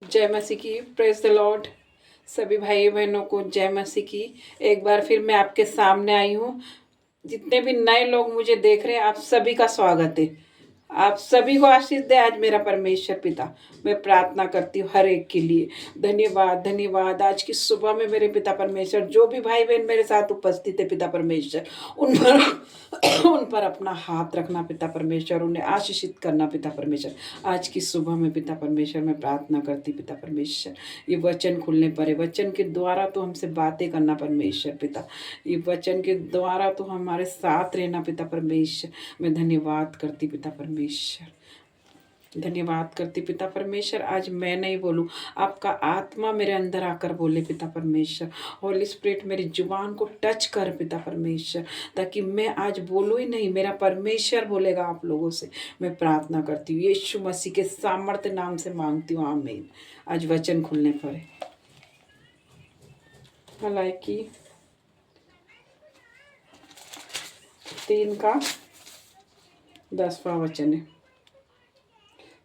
जय मसीह की। Praise the Lord. सभी भाई बहनों को जय मसीह की। एक बार फिर मैं आपके सामने आई हूँ। जितने भी नए लोग मुझे देख रहे हैं, आप सभी का स्वागत है। आप सभी को आशीष दे आज मेरा परमेश्वर पिता। मैं प्रार्थना करती हूँ हर एक के लिए। धन्यवाद धन्यवाद। आज की सुबह में मेरे पिता परमेश्वर, जो भी भाई बहन मेरे साथ उपस्थित है पिता परमेश्वर, उन पर अपना हाथ रखना पिता परमेश्वर, उन्हें आशीषित करना पिता परमेश्वर। आज की सुबह में पिता परमेश्वर मैं प्रार्थना करती पिता परमेश्वर, ये वचन खुलने पर है। वचन के द्वारा तो हमसे बातें करना परमेश्वर पिता, ये वचन के द्वारा तो हमारे साथ रहना पिता परमेश्वर। मैं धन्यवाद करती पिता परमेश्वर, धन्यवाद करती पिता परमेश्वर। आज मैं नहीं बोलूं, आपका आत्मा मेरे अंदर आकर बोले पिता परमेश्वर। होली स्पिरिट मेरी जुबान को टच कर पिता परमेश्वर, ताकि मैं आज बोलूं ही नहीं, मेरा परमेश्वर बोलेगा आप लोगों से। मैं प्रार्थना करती हूँ यीशु मसीह के सामर्थ्य नाम से मांगती हूँ, आमीन। आज वचन खुलने पर है। मलाकी 3 का 10वां वचन है।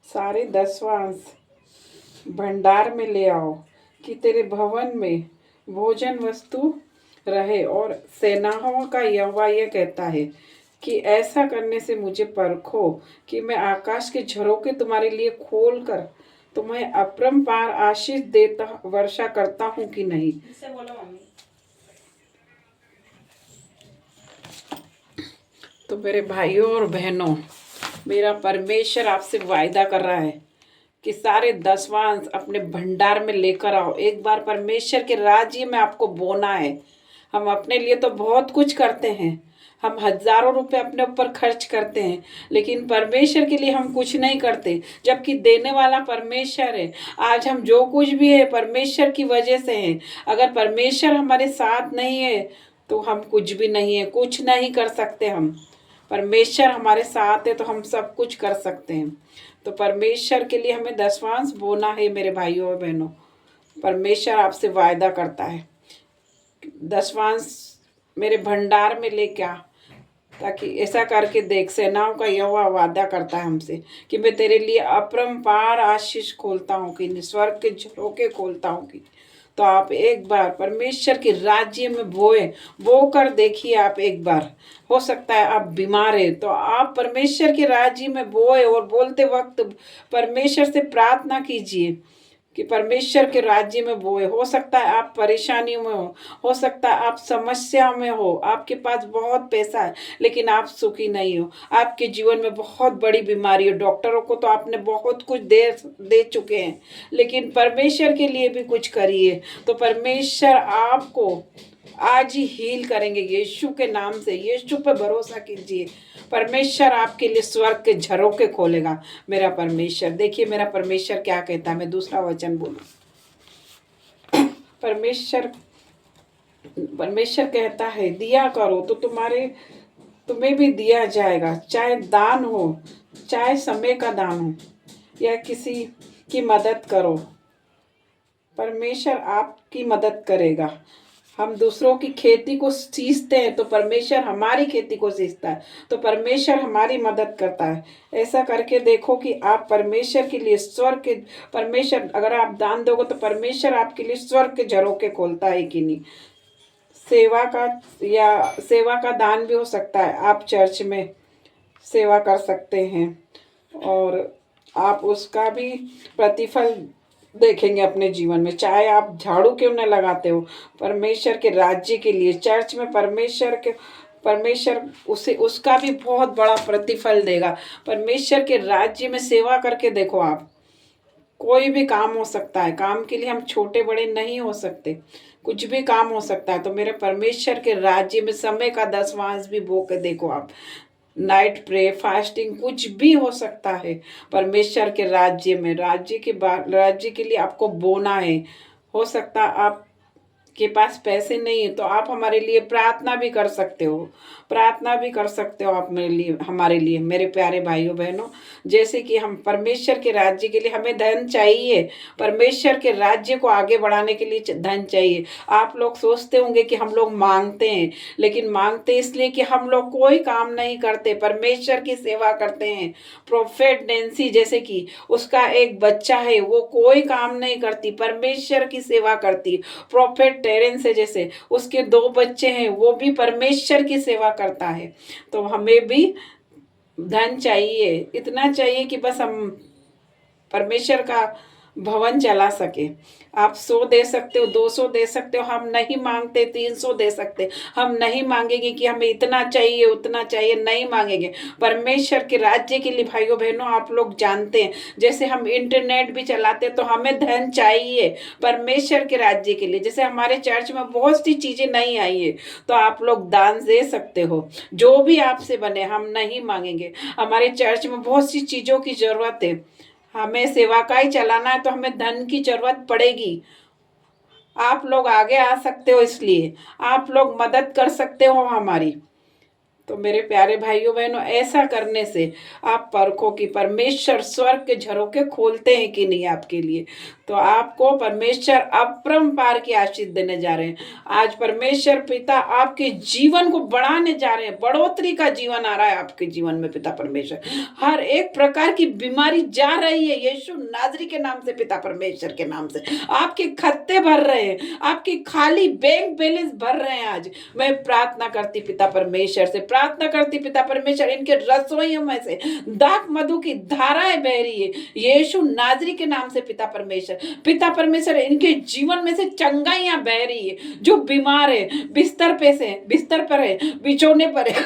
सारे 10वां अंश भंडार में ले आओ, कि तेरे भवन में भोजन वस्तु रहे। और सेनाओं का यहोवा यह कहता है कि ऐसा करने से मुझे परखो, कि मैं आकाश के झरोखे तुम्हारे लिए खोल कर तुम्हें अपरंपार आशीष देता वर्षा करता हूँ कि नहीं। तो मेरे भाइयों और बहनों, मेरा परमेश्वर आपसे वायदा कर रहा है कि सारे 10वां अंश अपने भंडार में लेकर आओ। एक बार परमेश्वर के राज्य में आपको बोना है। हम अपने लिए तो बहुत कुछ करते हैं, हम हजारों रुपए अपने ऊपर खर्च करते हैं, लेकिन परमेश्वर के लिए हम कुछ नहीं करते, जबकि देने वाला परमेश्वर है। आज हम जो कुछ भी है परमेश्वर की वजह से है। अगर परमेश्वर हमारे साथ नहीं है तो हम कुछ भी नहीं है, कुछ नहीं कर सकते। हम परमेश्वर हमारे साथ है तो हम सब कुछ कर सकते हैं। तो परमेश्वर के लिए हमें 10वां अंश बोना है मेरे भाइयों और बहनों। परमेश्वर आपसे वायदा करता है 10वां अंश मेरे भंडार में लेके आ, ताकि ऐसा करके देख, सेनाओं का यहोवा वादा करता है हमसे कि मैं तेरे लिए अपरंपार आशीष खोलता हूँ, कि स्वर्ग के झरोखे खोलता हूँ। कि तो आप एक बार परमेश्वर के राज्य में बो कर देखिए। आप एक बार, हो सकता है आप बीमार है तो आप परमेश्वर के राज्य में बोए, और बोलते वक्त परमेश्वर से प्रार्थना कीजिए कि परमेश्वर के राज्य में बोए। हो सकता है आप परेशानियों में हो सकता है आप समस्या में हो, आपके पास बहुत पैसा है लेकिन आप सुखी नहीं हो, आपके जीवन में बहुत बड़ी बीमारी हो, डॉक्टरों को तो आपने बहुत कुछ दे चुके हैं, लेकिन परमेश्वर के लिए भी कुछ करिए तो परमेश्वर आपको आज ही हील करेंगे यीशु के नाम से। यीशु पर भरोसा कीजिए, परमेश्वर आपके लिए स्वर्ग के झरोखे खोलेगा। मेरा परमेश्वर, देखिए मेरा परमेश्वर क्या कहता है। मैं दूसरा वचन बोलूं। परमेश्वर परमेश्वर कहता है, दिया करो तो तुम्हें भी दिया जाएगा, चाहे दान हो, चाहे समय का दान हो, या किसी की मदद करो। परमेश्वर आपकी मदद करेगा। हम दूसरों की खेती को सींचते हैं तो परमेश्वर हमारी खेती को सींचता है, तो परमेश्वर हमारी मदद करता है। ऐसा करके देखो कि आप परमेश्वर के लिए स्वर्ग के, परमेश्वर अगर आप दान दोगे तो परमेश्वर आपके लिए स्वर्ग के झरोखे खोलता है कि नहीं। सेवा का दान भी हो सकता है। आप चर्च में सेवा कर सकते हैं और आप उसका भी प्रतिफल देखेंगे अपने जीवन में। चाहे आप झाड़ू क्यों न लगाते हो, परमेश्वर के राज्य के लिए चर्च में परमेश्वर उसे उसका भी बहुत बड़ा प्रतिफल देगा। परमेश्वर के राज्य में सेवा करके देखो आप, कोई भी काम हो सकता है। काम के लिए हम छोटे बड़े नहीं हो सकते, कुछ भी काम हो सकता है। तो मेरे परमेश्वर के राज्य में समय का 10वां अंश भी बो के देखो आप। नाइट प्रे, फास्टिंग, कुछ भी हो सकता है। परमेश्वर के राज्य में, राज्य के लिए आपको बोना है। हो सकता है आप के पास पैसे नहीं है तो आप हमारे लिए प्रार्थना भी कर सकते हो, प्रार्थना भी कर सकते हो आप मेरे लिए, हमारे लिए, मेरे प्यारे भाइयों बहनों। जैसे कि हम परमेश्वर के राज्य के लिए हमें धन चाहिए, परमेश्वर के राज्य को आगे बढ़ाने के लिए धन चाहिए। आप लोग सोचते होंगे कि हम लोग मांगते हैं, लेकिन मांगते इसलिए कि हम लोग कोई काम नहीं करते, परमेश्वर की सेवा करते हैं। प्रोफेट नैन्सी जैसे कि उसका एक बच्चा है, वो कोई काम नहीं करती, परमेश्वर की सेवा करती। प्रोफेट टेरेंस है जैसे उसके 2 बच्चे हैं, वो भी परमेश्वर की सेवा करता है। तो हमें भी धन चाहिए, इतना चाहिए कि बस हम परमेश्वर का भवन चला सके। आप 100 दे सकते हो, 200 दे सकते हो, हम नहीं मांगते 300 दे सकते। हम नहीं मांगेंगे कि हमें इतना चाहिए उतना चाहिए, नहीं मांगेंगे। परमेश्वर के राज्य के लिए भाइयों बहनों आप लोग जानते हैं, जैसे हम इंटरनेट भी चलाते तो हमें धन चाहिए परमेश्वर के राज्य के लिए। जैसे हमारे चर्च में बहुत सी चीजें नहीं आई है तो आप लोग दान दे सकते हो, जो भी आपसे बने, हम नहीं मांगेंगे। हमारे चर्च में बहुत सी चीजों की जरूरत है, हमें सेवा का ही चलाना है तो हमें धन की जरूरत पड़ेगी। आप लोग आगे आ सकते हो, इसलिए आप लोग मदद कर सकते हो हमारी। तो मेरे प्यारे भाइयों बहनों, ऐसा करने से आप परखो कि परमेश्वर स्वर्ग के झरोखे खोलते हैं कि नहीं आपके लिए। तो आपको परमेश्वर अपरंपार की आशीष देने जा रहे हैं। आज परमेश्वर पिता आपके जीवन को बढ़ाने जा रहे हैं, बढ़ोतरी का जीवन आ रहा है आपके जीवन में। पिता परमेश्वर हर एक प्रकार की बीमारी जा रही है यीशु नाजरी के नाम से, पिता परमेश्वर के नाम से। आपके खत्ते भर रहे हैं, आपकी खाली बैंक बैलेंस भर रहे हैं। आज मैं प्रार्थना करती पिता परमेश्वर से, प्रार्थना करती पिता परमेश्वर, इनके रसोइयों में से दाख मधु की धाराएं बह रही है यीशु नाजरी के नाम से। पिता परमेश्वर, पिता परमेश्वर, इनके जीवन में से चंगाइयां बह रही है। जो बीमार है बिस्तर पर है, बिछोने पर है,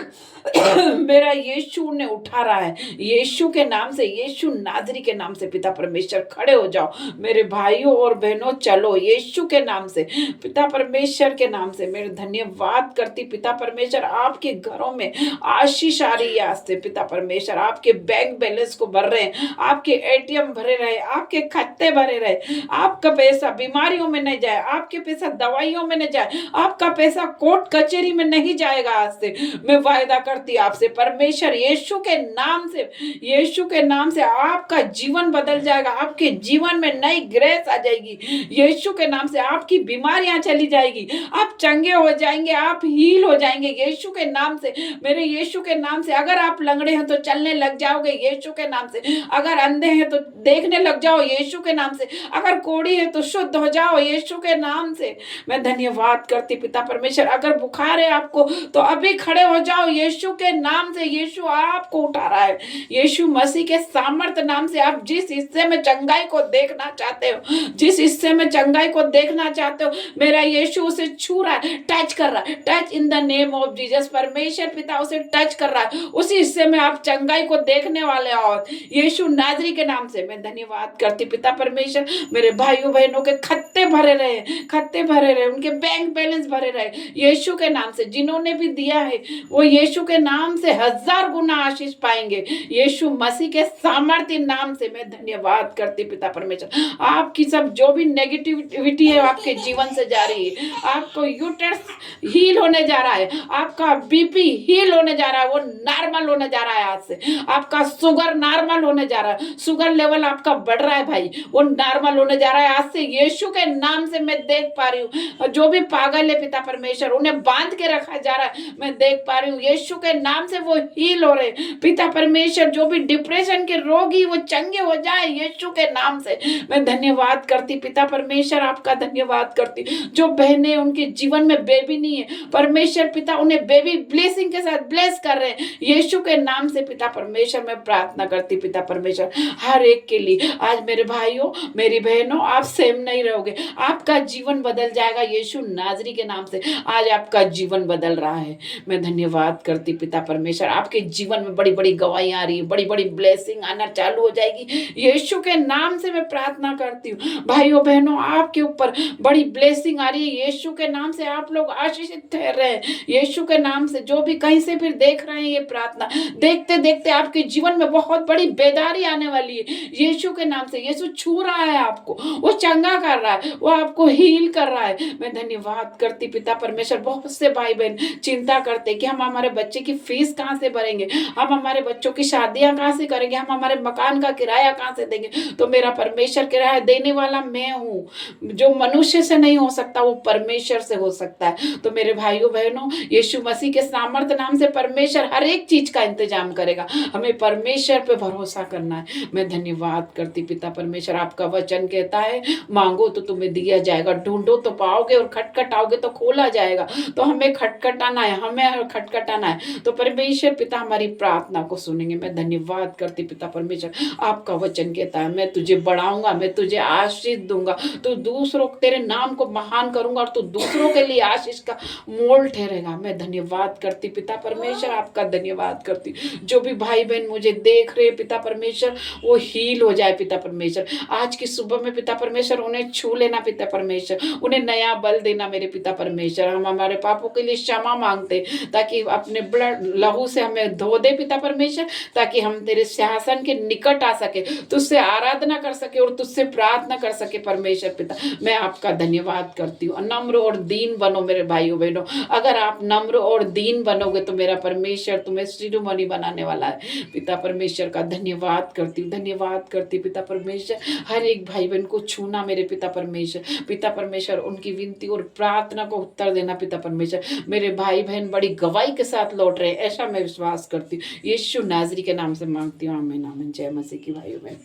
मेरा यीशु ने उठा रहा है यीशु के नाम से, यीशु नाजरी के नाम से। पिता परमेश्वर खड़े हो जाओ मेरे भाइयों और बहनों, चलो यीशु के नाम से, पिता परमेश्वर के नाम से। मेरे धन्यवाद करती पिता परमेश्वर, आपके घरों में आशीष आ रही है आज से। पिता परमेश्वर आपके बैंक बैलेंस को भर रहे हैं, आपके एटीएम भरे रहे, आपके खाते भरे रहे, आपका पैसा बीमारियों में नहीं जाए, आपके पैसा दवाइयों में नहीं जाए, आपका पैसा कोर्ट कचहरी में नहीं जाएगा। आज से मैं वायदा करती आपसे परमेश्वर यीशु के नाम से, यीशु के नाम से आपका जीवन बदल जाएगा, आपके जीवन में नई ग्रेस आ जाएगी। यीशु के नाम से आपकी बीमारियां चली जाएगी, आप चंगे हो जाएंगे, आप हील हो जाएंगे यीशु के नाम से, मेरे यीशु के नाम से। अगर आप लंगड़े हैं तो चलने लग जाओगे यीशु के नाम से, अगर अंधे हैं तो देखने लग जाओ यीशु के नाम से, अगर कोढ़ी है तो शुद्ध हो जाओ यीशु के नाम से। मैं धन्यवाद करती पिता परमेश्वर, अगर बुखार है आपको तो अभी खड़े हो जाओ यीशु के नाम से। यीशु आपको उठा रहा है, यीशु मसीह के सामर्थ्य नाम से। आप जिस हिस्से में चंगाई को देखना चाहते हो, जिस हिस्से में चंगाई को देखना चाहते हो, मेरा यीशु उसे छू रहा है, टच कर रहा है, touch in the name of Jesus. परमेश्वर पिता उसे टच कर रहा है, उसी हिस्से में आप चंगाई को देखने वाले हो यीशु नाजरी के नाम से। मैं धन्यवाद करती पिता परमेश्वर, मेरे भाइयों बहनों के खत्ते भरे रहे, खत्ते भरे रहे, उनके बैंक बैलेंस भरे रहे यीशु के नाम से। जिन्होंने भी दिया है वो यीशु के नाम से 1000 गुना आशीष पाएंगे यीशु मसीह के सामर्थ्य नाम से। मैं धन्यवाद करती पिता परमेश्वर, आपकी सब जो भी नेगेटिविटी है आपके जीवन से जा रही है, आपको यूट्रस हील होने जा रहा है, आपका बीपी हील होने जा रहा है, वो नॉर्मल होने जा रहा है आज से। आपका शुगर नॉर्मल होने जा रहा है, शुगर लेवल आपका बढ़ रहा है भाई, वो नॉर्मल होने जा रहा है आज से यीशु के नाम से। मैं देख पा रही हूँ जो भी पागल है पिता परमेश्वर, उन्हें बांध के रखा जा रहा है, मैं देख पा रही हूँ यीशु के नाम से वो हील हो रहे पिता परमेश्वर। जो भी डिप्रेशन के रोगी वो चंगे हो जाए यीशु के नाम से। मैं धन्यवाद करती पिता परमेश्वर, आपका धन्यवाद करती। जो बहनें उनके जीवन में बेबी नहीं है, परमेश्वर पिता उन्हें बेबी ब्लेसिंग के साथ ब्लेस कर रहे हैं यीशु के नाम से। पिता परमेश्वर मैं प्रार्थना करती पिता परमेश्वर हर एक के लिए। आज मेरे भाइयों मेरी बहनों, आप सेम नहीं रहोगे, आपका जीवन बदल जाएगा यीशु नाजरी के नाम से। आज आपका जीवन बदल रहा है। मैं धन्यवाद करती करती पिता परमेश्वर, आपके जीवन में बड़ी बड़ी गवाही आ रही है, बड़ी बड़ी ब्लेसिंग आना चालू हो जाएगी। यीशु के नाम से मैं प्रार्थना करती हूँ भाइयों बहनों, आपके ऊपर बड़ी ब्लेसिंग आ रही है। यीशु के नाम से आप लोग आशीषित ठहर रहे हैं। यीशु के नाम से जो भी कहीं से फिर देख रहे हैं ये प्रार्थना, देखते देखते आपके जीवन में बहुत बड़ी बेदारी आने वाली है। यीशु के नाम से यीशु छू रहा है आपको, वो चंगा कर रहा है, वो आपको हील कर रहा है। मैं धन्यवाद करती पिता परमेश्वर। बहुत से भाई बहन चिंता करते कि हम हमारे बच्चे की फीस कहाँ से भरेंगे, हम हमारे बच्चों की शादियां कहाँ से करेंगे, हम हमारे मकान का किराया कहाँ से देंगे। तो मेरा परमेश्वर किराया देने वाला मैं हूँ। जो मनुष्य से नहीं हो सकता वो परमेश्वर से हो सकता है। तो मेरे भाइयों बहनों, यीशु मसीह के सामर्थ्य नाम से परमेश्वर हर एक चीज का इंतजाम करेगा। हमें परमेश्वर पे भरोसा करना है। मैं धन्यवाद करती पिता परमेश्वर। आपका वचन कहता है मांगो तो तुम्हें दिया जाएगा, ढूंढो तो पाओगे, और खटखटाओगे तो खोला जाएगा। तो हमें खटखटाना है, हमें खटखटाना है। तो परमेश्वर पिता हमारी प्रार्थना को सुनेंगे। मैं धन्यवाद करती पिता परमेश्वर। आपका वचन कहता है मैं तुझे बढ़ाऊंगा, मैं तुझे आशीष दूंगा, तो दूसरों तेरे नाम को महान करूंगा, और तू दूसरों के लिए आशीष का मोल ठहरेगा। मैं धन्यवाद करती पिता परमेश्वर, आपका धन्यवाद करती। जो भी भाई बहन मुझे देख रहे पिता परमेश्वर, वो हील हो जाए पिता परमेश्वर। आज की सुबह में पिता परमेश्वर उन्हें छू लेना पिता परमेश्वर, उन्हें नया बल देना मेरे पिता परमेश्वर। हम हमारे पापों के लिए क्षमा मांगते, ताकि अपने ब्लड लहू से हमें धो दे पिता परमेश्वर, ताकि हम तेरे सिंहासन के निकट आ सके, तुझसे आराधना कर सके और तुझसे प्रार्थना कर सके परमेश्वर पिता। मैं आपका धन्यवाद करती हूँ। नम्र और दीन बनो मेरे भाइयों बहनों। अगर आप नम्र और दीन बनोगे तो मेरा परमेश्वर तुम्हें शिरोमणि बनाने वाला है। पिता परमेश्वर का धन्यवाद करती हूँ, धन्यवाद करती पिता परमेश्वर। हर एक भाई बहन को छूना मेरे पिता परमेश्वर। पिता परमेश्वर उनकी विनती और प्रार्थना को उत्तर देना पिता परमेश्वर। मेरे भाई बहन बड़ी गवाही के साथ लौट रहे हैं, ऐसा मैं विश्वास करती हूँ। यीशु नाजरी के नाम से मांगती हूँ, आमीन आमीन। जय मसीह की भाइयों बहन।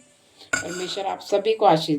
परमेश्वर आप सभी को आशीष